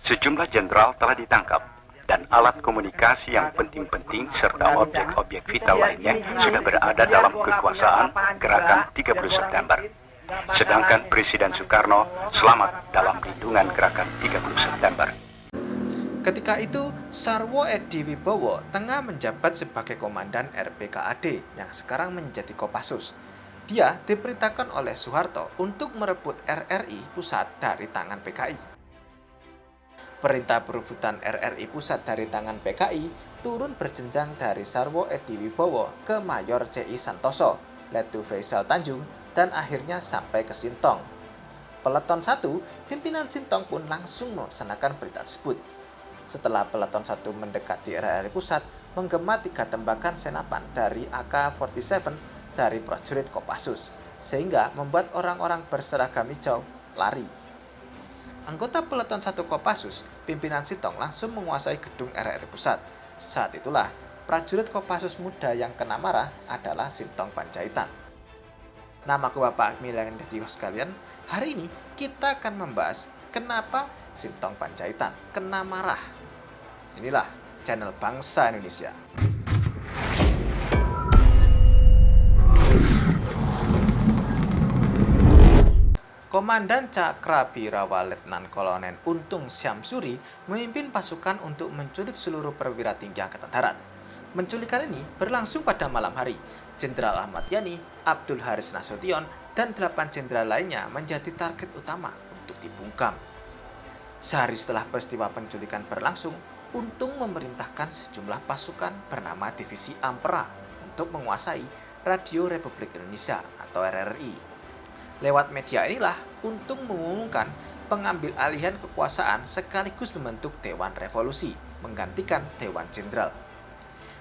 Sejumlah jenderal telah ditangkap dan alat komunikasi yang penting-penting serta objek-objek vital lainnya sudah berada dalam kekuasaan Gerakan 30 September. Sedangkan Presiden Soekarno selamat dalam lindungan Gerakan 30 September. Ketika itu, Sarwo Edi Wibowo tengah menjabat sebagai Komandan RPKAD yang sekarang menjadi Kopassus. Dia diperintahkan oleh Soeharto untuk merebut RRI Pusat dari tangan PKI. Perintah perebutan RRI Pusat dari tangan PKI turun berjenjang dari Sarwo Edi Wibowo ke Mayor C.I. Santoso, Letu Faisal Tanjung, dan akhirnya sampai ke Sintong. Peleton 1, pimpinan Sintong pun langsung melaksanakan perintah tersebut. Setelah Peleton 1 mendekati RRI Pusat, menggema 3 tembakan senapan dari AK-47 dari prajurit Kopassus, sehingga membuat orang-orang berseragam hijau lari. Anggota Peleton 1 Kopassus, pimpinan Sintong langsung menguasai gedung RRI Pusat. Saat itulah, prajurit Kopassus muda yang kena marah adalah Sintong Panjaitan. Namaku Bapak Milen dan sekalian, hari ini kita akan membahas kenapa Sintong Panjaitan kena marah. Inilah channel Bangsa Indonesia. Komandan Cakrabirawa Letnan Kolonel Untung Syamsuri memimpin pasukan untuk menculik seluruh perwira tinggi Angkatan Darat. Penculikan ini berlangsung pada malam hari. Jenderal Ahmad Yani, Abdul Haris Nasution, dan 8 jenderal lainnya menjadi target utama untuk dibungkam. Sehari setelah peristiwa penculikan berlangsung, Untung memerintahkan sejumlah pasukan bernama Divisi Ampera untuk menguasai Radio Republik Indonesia atau RRI. Lewat media inilah, Untung mengumumkan pengambil alihan kekuasaan sekaligus membentuk Dewan Revolusi, menggantikan Dewan Jenderal.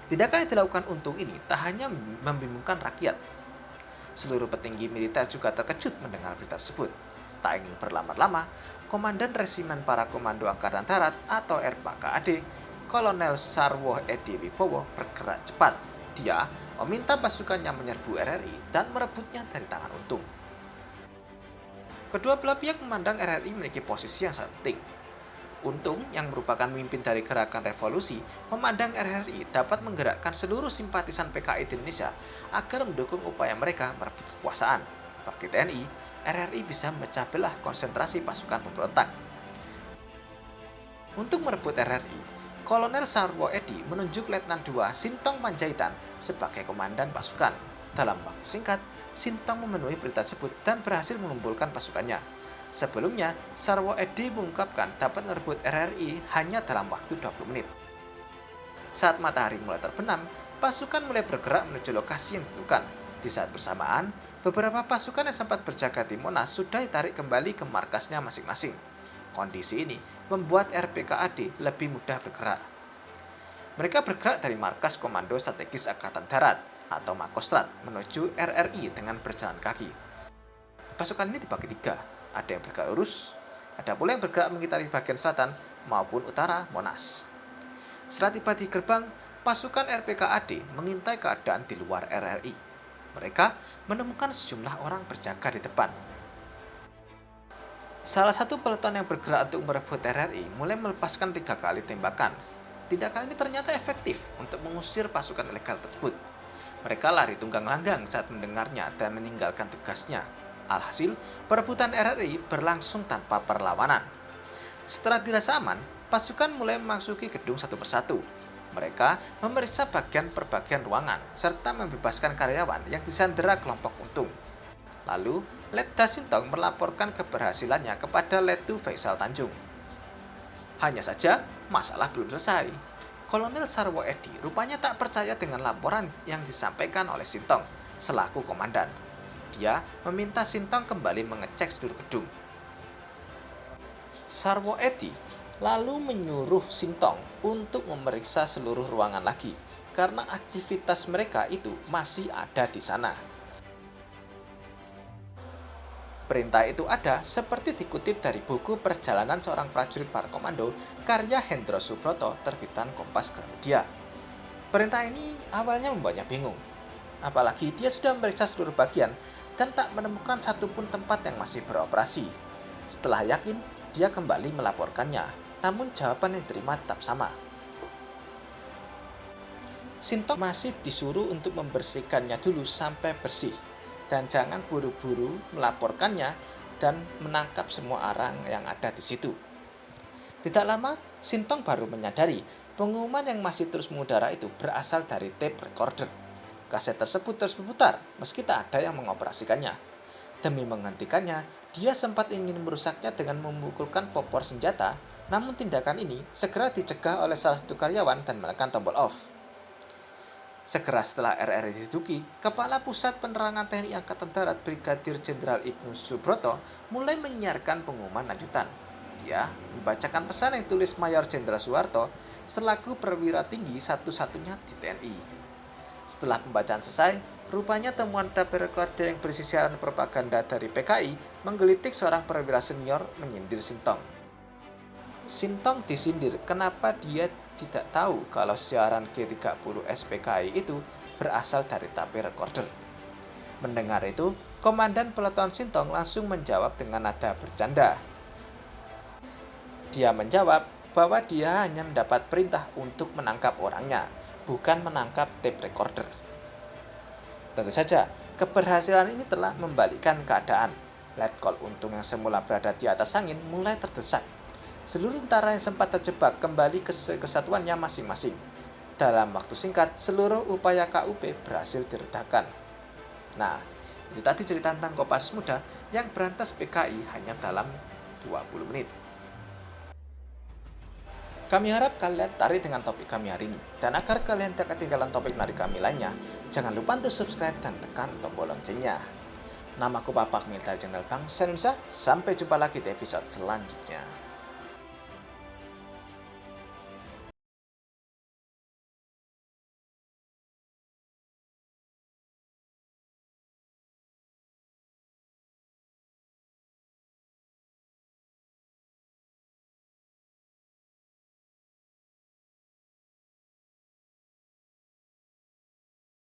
Tindakan yang dilakukan Untung ini tak hanya membingungkan rakyat. Seluruh petinggi militer juga terkejut mendengar berita tersebut. Tak ingin berlama-lama, Komandan Resimen Para Komando Angkatan Darat atau RPKAD, Kolonel Sarwo Edi Wibowo bergerak cepat. Dia meminta pasukannya menyerbu RRI dan merebutnya dari tangan Untung. Kedua belah pihak memandang RRI memiliki posisi yang sangat penting. Untung, yang merupakan pemimpin dari Gerakan Revolusi, memandang RRI dapat menggerakkan seluruh simpatisan PKI di Indonesia agar mendukung upaya mereka merebut kekuasaan. Bagi TNI, RRI bisa memecah belah konsentrasi pasukan pemberontak. Untuk merebut RRI, Kolonel Sarwo Edi menunjuk Letnan II Sintong Panjaitan sebagai komandan pasukan. Dalam waktu singkat, Sintong memenuhi perintah tersebut dan berhasil mengumpulkan pasukannya. Sebelumnya, Sarwo Edi mengungkapkan dapat merebut RRI hanya dalam waktu 20 menit. Saat matahari mulai terbenam, pasukan mulai bergerak menuju lokasi yang ditentukan. Di saat bersamaan, beberapa pasukan yang sempat berjaga di Monas sudah ditarik kembali ke markasnya masing-masing. Kondisi ini membuat RPKAD lebih mudah bergerak. Mereka bergerak dari markas Komando Strategis Angkatan Darat atau Makostrat menuju RRI dengan berjalan kaki. Pasukan ini dibagi 3, ada yang bergerak lurus, ada pula yang bergerak mengitari bagian selatan maupun utara Monas. Setelah tiba di gerbang, pasukan RPKAD mengintai keadaan di luar RRI. Mereka menemukan sejumlah orang berjaga di depan. Salah satu peleton yang bergerak untuk merebut RRI mulai melepaskan 3 kali tembakan. Tindakan ini ternyata efektif untuk mengusir pasukan ilegal tersebut. Mereka lari tunggang langgang saat mendengarnya dan meninggalkan tugasnya. Alhasil, perebutan RRI berlangsung tanpa perlawanan. Setelah dirasa aman, pasukan mulai memasuki gedung satu persatu. Mereka memeriksa bagian per bagian ruangan, serta membebaskan karyawan yang disandera kelompok Untung. Lalu, Letda Sintong melaporkan keberhasilannya kepada Letu Faisal Tanjung. Hanya saja, masalah belum selesai. Kolonel Sarwo Edi rupanya tak percaya dengan laporan yang disampaikan oleh Sintong selaku komandan. Dia meminta Sintong kembali mengecek seluruh gedung. Sarwo Edi lalu menyuruh Sintong untuk memeriksa seluruh ruangan lagi karena aktivitas mereka itu masih ada di sana. Perintah itu ada seperti dikutip dari buku Perjalanan Seorang Prajurit Para Komando karya Hendro Subroto terbitan Kompas Gramedia. Perintah ini awalnya membuatnya bingung, apalagi dia sudah memeriksa seluruh bagian dan tak menemukan satupun tempat yang masih beroperasi. Setelah yakin, dia kembali melaporkannya. namun jawaban yang diterima tetap sama. Sintong masih disuruh untuk membersihkannya dulu sampai bersih, dan jangan buru-buru melaporkannya dan menangkap semua orang yang ada di situ. Tidak lama, Sintong baru menyadari pengumuman yang masih terus mengudara itu berasal dari tape recorder. Kaset tersebut terus berputar meski tak ada yang mengoperasikannya. Demi menghentikannya, dia sempat ingin merusaknya dengan memukulkan popor senjata, namun tindakan ini segera dicegah oleh salah satu karyawan dan menekan tombol off. Segera setelah RRI diduduki, Kepala Pusat Penerangan TNI Angkatan Darat Brigadir Jenderal Ibnu Subroto mulai menyiarkan pengumuman lanjutan. Dia membacakan pesan yang ditulis Mayor Jenderal Soeharto selaku perwira tinggi satu-satunya di TNI. Setelah pembacaan selesai, rupanya temuan tape recorder yang berisi siaran propaganda dari PKI menggelitik seorang perwira senior menyindir Sintong. Sintong disindir kenapa dia tidak tahu kalau siaran G30 SPKI itu berasal dari tape recorder. Mendengar itu, Komandan Peleton Sintong langsung menjawab dengan nada bercanda. Dia menjawab bahwa dia hanya mendapat perintah untuk menangkap orangnya, bukan menangkap tape recorder. Tentu saja, keberhasilan ini telah membalikkan keadaan. Letkol Untung yang semula berada di atas angin mulai terdesak. Seluruh tentara yang sempat terjebak kembali ke kesatuannya masing-masing. Dalam waktu singkat, seluruh upaya KUP berhasil diredakan. Nah, itu tadi cerita tentang Kopassus Muda yang berantas PKI hanya dalam 20 menit. Kami harap kalian tertarik dengan topik kami hari ini. Dan agar kalian tidak ketinggalan topik menarik kami lainnya, jangan lupa untuk subscribe dan tekan tombol loncengnya. Namaku Bapak Militer Jenderal Bangsa Indonesia. Sampai jumpa lagi di episode selanjutnya.